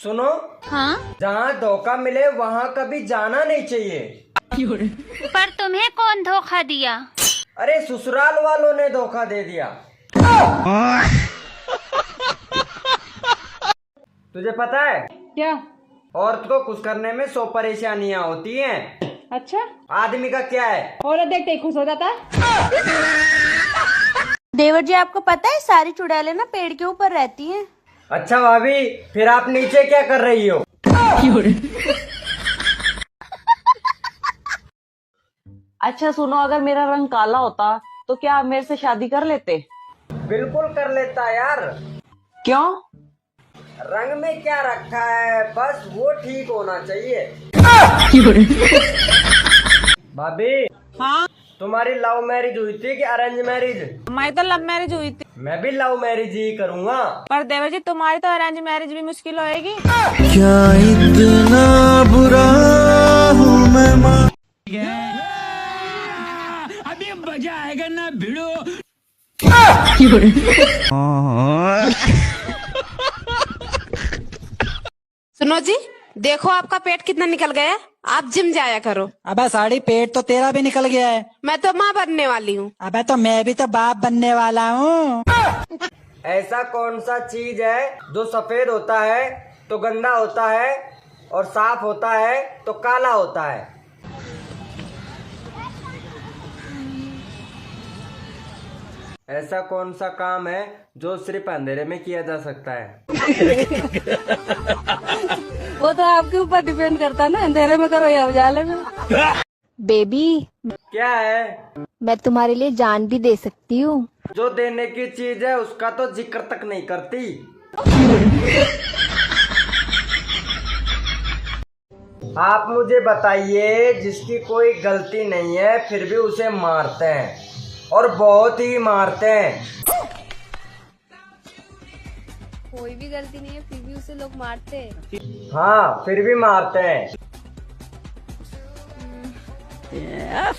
सुनो, हाँ? जहाँ धोखा मिले वहाँ कभी जाना नहीं चाहिए। पर तुम्हें कौन धोखा दिया? अरे ससुराल वालों ने धोखा दे दिया। तुझे पता है क्या? औरत को खुश करने में 100 परेशानियाँ होती हैं। अच्छा, आदमी का क्या है? औरत देखते ही खुश हो जाता है। देवर जी, आपको पता है सारी चुड़ैलें ना पेड़ के ऊपर रहती हैं। अच्छा भाभी, फिर आप नीचे क्या कर रही हो? अच्छा सुनो, अगर मेरा रंग काला होता तो क्या आप मेरे से शादी कर लेते? बिल्कुल कर लेता यार। क्यों? रंग में क्या रखा है, बस वो ठीक होना चाहिए। भाभी, हाँ, तुम्हारी लव मैरिज हुई थी कि अरेंज मैरिज? हमारी तो लव मैरिज हुई थी। मैं भी लव मैरिज ही करूँगा। पर देवर जी, तुम्हारी तो अरेंज मैरिज भी मुश्किल होएगी। क्या इतना बुरा हूँ मैं माँ। अभी मजा आएगा ना भिड़ो। सुनो जी, देखो आपका पेट कितना निकल गया है। आप जिम जाया करो। अबे साड़ी, पेट तो तेरा भी निकल गया है। मैं तो माँ बनने वाली हूँ। अबे तो मैं भी तो बाप बनने वाला हूँ। ऐसा कौन सा चीज है जो सफेद होता है तो गंदा होता है और साफ होता है तो काला होता है? ऐसा कौन सा काम है जो सिर्फ अंधेरे में किया जा सकता है? वो तो आपके ऊपर डिपेंड करता है ना, अंधेरे में करो या उजाले में। बेबी, क्या है? मैं तुम्हारे लिए जान भी दे सकती हूँ। जो देने की चीज है उसका तो जिक्र तक नहीं करती। आप मुझे बताइए, जिसकी कोई गलती नहीं है फिर भी उसे मारते हैं और बहुत ही मारते हैं। कोई भी गलती नहीं है फिर भी उसे लोग मारते हैं। हाँ, फिर भी मारते हैं।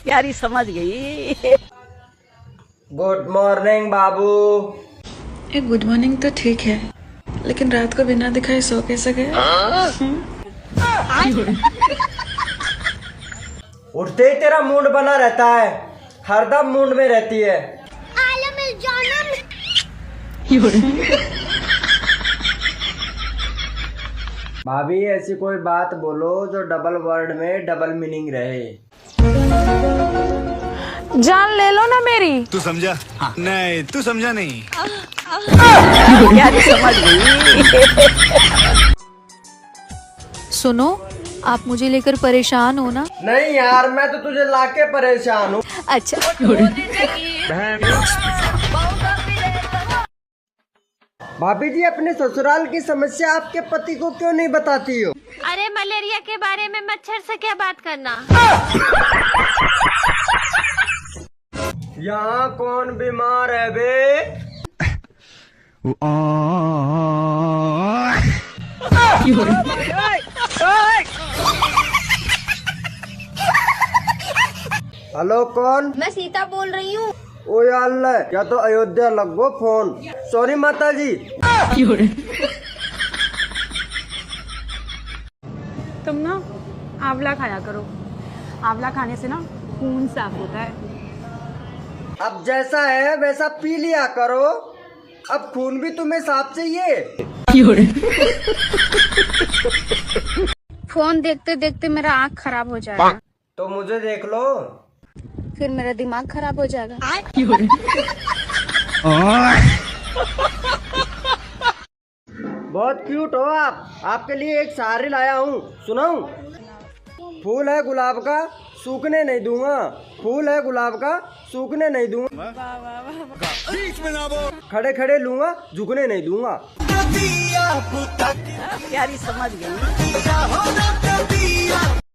प्यारी समझ गई। गुड मॉर्निंग बाबू। एक गुड मॉर्निंग तो ठीक है, लेकिन रात को बिना दिखाए सो कैसे गए? उठते ही तेरा मूड बना रहता है, हरदम मूड में रहती है। भाभी, ऐसी कोई बात बोलो जो डबल वर्ड में डबल मीनिंग रहे। जान ले लो ना मेरी। तू समझा? नहीं, तू समझा नहीं। प्यारी समझ गई। सुनो, आप मुझे लेकर परेशान हो ना? नहीं यार, मैं तो तुझे लाके परेशान हूँ। अच्छा। भाभी जी, अपने ससुराल की समस्या आपके पति को क्यों नहीं बताती हो? अरे मलेरिया के बारे में मच्छर से क्या बात करना। यहाँ कौन बीमार है बे? हेलो, कौन? मैं सीता बोल रही हूँ। ओ अल्लाह, या तो अयोध्या लगो फोन। सॉरी माता जी। तुम ना आंवला खाया करो। आंवला खाने से ना खून साफ होता है। अब जैसा है वैसा पी लिया करो। अब खून भी तुम्हें साफ चाहिए? फोन देखते देखते मेरा आँख खराब हो जाएगा। तो मुझे देख लो। फिर मेरा दिमाग खराब हो जाएगा। बहुत क्यूट हो आप। आपके लिए एक शायरी लाया हूँ, सुनाऊं? फूल है गुलाब का, सूखने नहीं दूंगा। फूल है गुलाब का, सूखने नहीं दूंगा। खड़े खड़े लूंगा, झुकने नहीं दूंगा। प्यारी समझ गई।